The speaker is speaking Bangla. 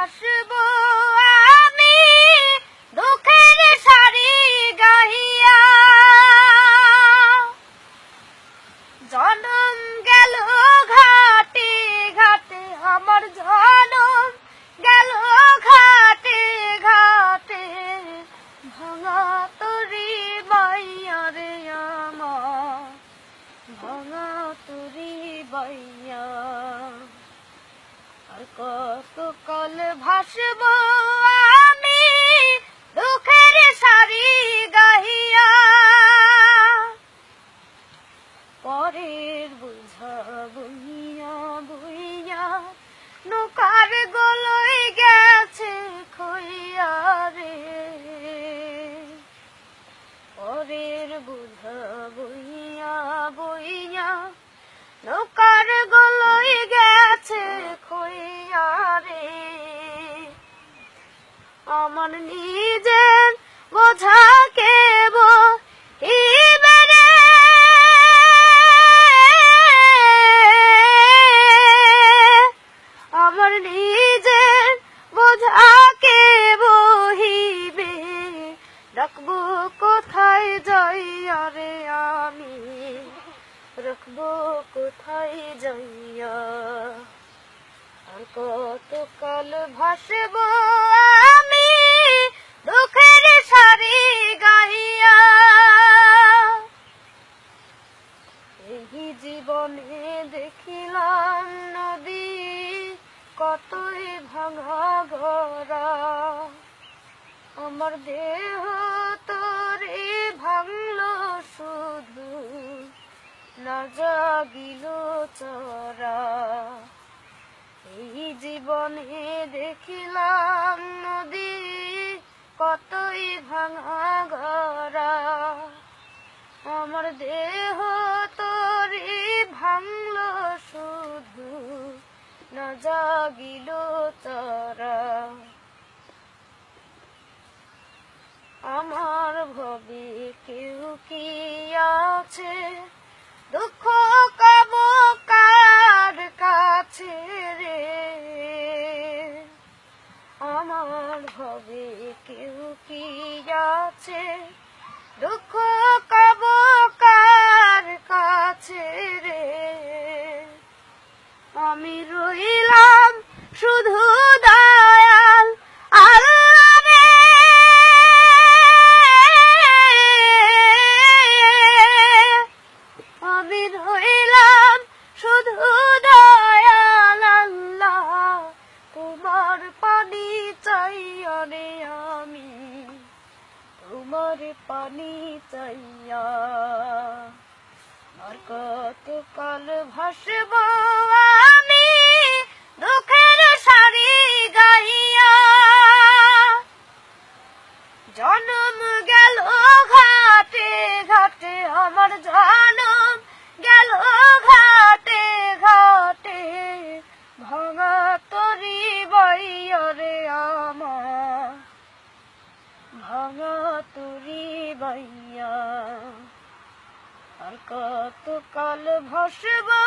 ভাসবো আমি দুঃখের সারি গাহিয়া। জনম গেল ঘাটে ঘাটে, আমার জনম গেল ঘাটে ঘাটে, ভাঙা তরি বাইয়া রে আমার, ভাঙা তরি বাইয়া। আর কত কাল ভাসবো আমি দুঃখের সারি গাহিয়া। পরের বোঝা বইয়া বইয়া নৌকার গলই গেছে খইয়া রে। পরের বোঝা বইয়া বইয়া নৌকার গলই গেছে খইয়া রে। আমার নিজের বোঝা কেব ইবেরে, আমার নিজের বোঝা কে বহিবে, রাখবো কোথায় যাইয়া রে আমি, রাখবো কোথায় যাইয়া। আর কত কাল ভাসবো আমি দুঃখের সারি গাহিয়া। এই জীবনে দেখিলাম নদী কতই ভাঙা গড়া, আমার দেহ তোরে ভাঙলো শুধু না জাগিল চরা। এই জীবনে দেখিলাম নদী কতই ভাঙা গড়া, আমার দেহ তোরে ভাঙলো শুধু না জাগিল চরা। আমার ভবে কেউ কি আছে, দুঃখ কাব কার কাছে রে। আমার ভবে কেউ কি আছে, দুঃখ কাব কার কাছে রে। আমি রইলাম শুধু দয়াল আল্লাহ রে। আমি রইলাম শুধু দয়াল আল্লাহ, তোমার পানি চাইয়া রে আমি, তোমার পানি চাইয়া। আর কত কাল ভাসবো আমি দুঃখের সারি গাহিয়া। জনম গেল ঘাটে ঘাটে, আমার জনম গেল ঘাটে ঘাটে, ভাঙা তরি বাইয়া রে আমার, ভাঙা তরি বাইয়া। আর কত কাল ভাসবো